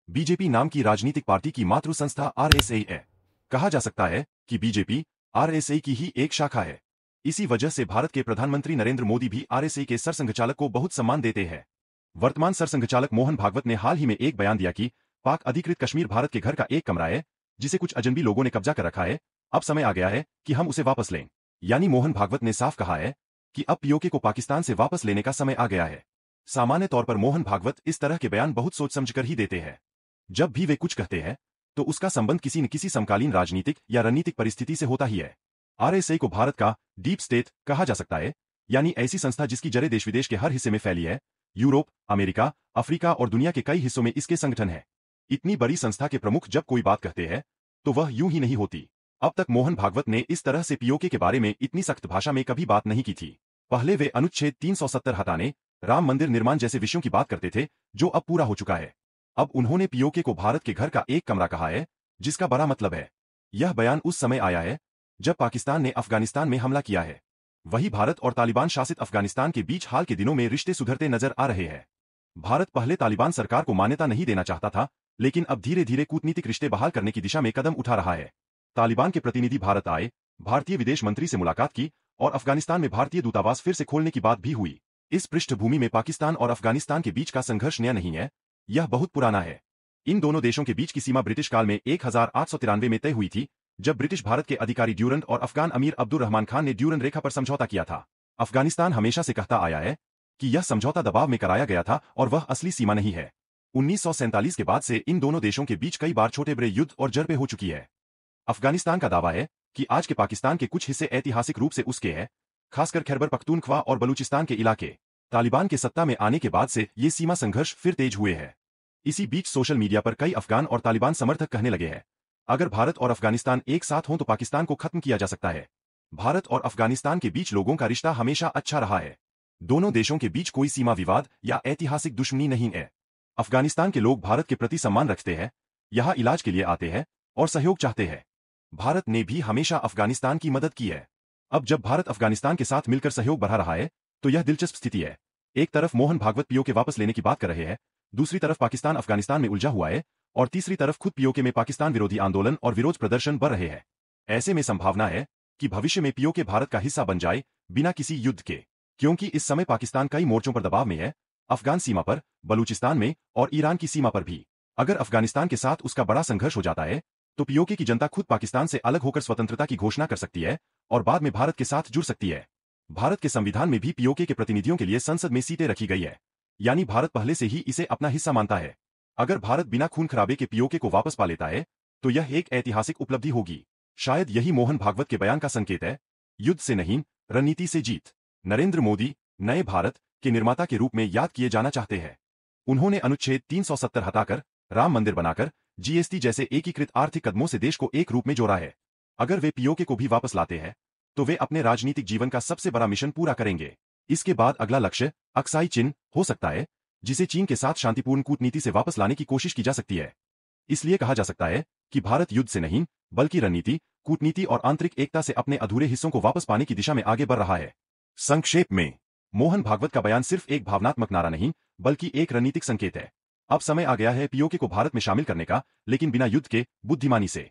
BJP नाम की राजनीतिक पार्टी की मातृ संस्था आरएसए है। कहा जा सकता है कि बीजेपी आरएसए की ही एक शाखा है। इसी वजह से भारत के प्रधानमंत्री नरेंद्र मोदी भी आरएसए के सरसंघचालक को बहुत सम्मान देते हैं। वर्तमान सरसंघचालक मोहन भागवत ने हाल ही में एक बयान दिया कि पाक अधिकृत कश्मीर भारत के घर का एक कमरा है, जिसे कुछ अजनबी लोगों ने कब्जा कर रखा है। अब समय आ गया है कि हम उसे वापस लें। यानी मोहन भागवत ने साफ कहा है कि अब पीओके को पाकिस्तान से वापस लेने का समय आ गया है। सामान्य तौर पर मोहन भागवत इस तरह के बयान बहुत सोच समझकर ही देते हैं। जब भी वे कुछ कहते हैं तो उसका संबंध किसी न किसी समकालीन राजनीतिक या रणनीतिक परिस्थिति से होता ही है। आरएसए को भारत का डीप स्टेट कहा जा सकता है, यानी ऐसी संस्था जिसकी जड़ें देश विदेश के हर हिस्से में फैली है। यूरोप, अमेरिका, अफ्रीका और दुनिया के कई हिस्सों में इसके संगठन है। इतनी बड़ी संस्था के प्रमुख जब कोई बात कहते हैं तो वह यूं ही नहीं होती। अब तक मोहन भागवत ने इस तरह से पीओके के बारे में इतनी सख्त भाषा में कभी बात नहीं की थी। पहले वे अनुच्छेद 370 हटाने, राम मंदिर निर्माण जैसे विषयों की बात करते थे, जो अब पूरा हो चुका है। अब उन्होंने पीओके को भारत के घर का एक कमरा कहा है, जिसका बड़ा मतलब है। यह बयान उस समय आया है जब पाकिस्तान ने अफगानिस्तान में हमला किया है। वही भारत और तालिबान शासित अफगानिस्तान के बीच हाल के दिनों में रिश्ते सुधरते नजर आ रहे हैं। भारत पहले तालिबान सरकार को मान्यता नहीं देना चाहता था, लेकिन अब धीरे धीरे कूटनीतिक रिश्ते बहाल करने की दिशा में कदम उठा रहा है। तालिबान के प्रतिनिधि भारत आए, भारतीय विदेश मंत्री से मुलाकात की और अफगानिस्तान में भारतीय दूतावास फिर से खोलने की बात भी हुई। इस पृष्ठभूमि में पाकिस्तान और अफगानिस्तान के बीच का संघर्ष नया नहीं है, यह बहुत पुराना है। इन दोनों देशों के बीच की सीमा ब्रिटिश काल में 1893 में तय हुई थी, जब ब्रिटिश भारत के अधिकारी ड्यूरंड और अफगान अमीर अब्दुल रहमान खान ने ड्यूरंड रेखा पर समझौता किया था। अफगानिस्तान हमेशा से कहता आया है कि यह समझौता दबाव में कराया गया था और वह असली सीमा नहीं है। 1947 के बाद से इन दोनों देशों के बीच कई बार छोटे बड़े युद्ध और जरबे हो चुकी है। अफगानिस्तान का दावा है कि आज के पाकिस्तान के कुछ हिस्से ऐतिहासिक रूप से उसके हैं, खासकर खैबर पख्तूनख्वा और बलूचिस्तान के इलाके। तालिबान के सत्ता में आने के बाद से ये सीमा संघर्ष फिर तेज हुए हैं। इसी बीच सोशल मीडिया पर कई अफगान और तालिबान समर्थक कहने लगे हैं, अगर भारत और अफगानिस्तान एक साथ हों तो पाकिस्तान को खत्म किया जा सकता है। भारत और अफगानिस्तान के बीच लोगों का रिश्ता हमेशा अच्छा रहा है। दोनों देशों के बीच कोई सीमा विवाद या ऐतिहासिक दुश्मनी नहीं है। अफगानिस्तान के लोग भारत के प्रति सम्मान रखते हैं, यहाँ इलाज के लिए आते हैं और सहयोग चाहते हैं। भारत ने भी हमेशा अफगानिस्तान की मदद की है। अब जब भारत अफगानिस्तान के साथ मिलकर सहयोग बढ़ा रहा है तो यह दिलचस्प स्थिति है। एक तरफ मोहन भागवत पीओके वापस लेने की बात कर रहे हैं, दूसरी तरफ पाकिस्तान अफगानिस्तान में उलझा हुआ है और तीसरी तरफ खुद पीओके में पाकिस्तान विरोधी आंदोलन और विरोध प्रदर्शन बढ़ रहे हैं। ऐसे में संभावना है कि भविष्य में पीओके भारत का हिस्सा बन जाए, बिना किसी युद्ध के। क्योंकि इस समय पाकिस्तान कई मोर्चों पर दबाव में है, अफगान सीमा पर, बलूचिस्तान में और ईरान की सीमा पर भी। अगर अफगानिस्तान के साथ उसका बड़ा संघर्ष हो जाता है तो पीओके की जनता खुद पाकिस्तान से अलग होकर स्वतंत्रता की घोषणा कर सकती है और बाद में भारत के साथ जुड़ सकती है। भारत के संविधान में भी पीओके के प्रतिनिधियों के लिए संसद में सीटें रखी गई है, यानी भारत पहले से ही इसे अपना हिस्सा मानता है। अगर भारत बिना खून खराबे के पीओके को वापस पा लेता है तो यह एक ऐतिहासिक उपलब्धि होगी। शायद यही मोहन भागवत के बयान का संकेत है, युद्ध से नहीं, रणनीति से जीत। नरेंद्र मोदी नए भारत के निर्माता के रूप में याद किए जाना चाहते हैं। उन्होंने अनुच्छेद 370 हटाकर, राम मंदिर बनाकर, जीएसटी जैसे एकीकृत आर्थिक कदमों से देश को एक रूप में जोड़ा है। अगर वे पीओके को भी वापस लाते हैं तो वे अपने राजनीतिक जीवन का सबसे बड़ा मिशन पूरा करेंगे। इसके बाद अगला लक्ष्य अक्साई चीन हो सकता है, जिसे चीन के साथ शांतिपूर्ण कूटनीति से वापस लाने की कोशिश की जा सकती है। इसलिए कहा जा सकता है कि भारत युद्ध से नहीं, बल्कि रणनीति, कूटनीति और आंतरिक एकता से अपने अधूरे हिस्सों को वापस पाने की दिशा में आगे बढ़ रहा है। संक्षेप में, मोहन भागवत का बयान सिर्फ एक भावनात्मक नारा नहीं, बल्कि एक रणनीतिक संकेत है। अब समय आ गया है पीओके को भारत में शामिल करने का, लेकिन बिना युद्ध के, बुद्धिमानी से।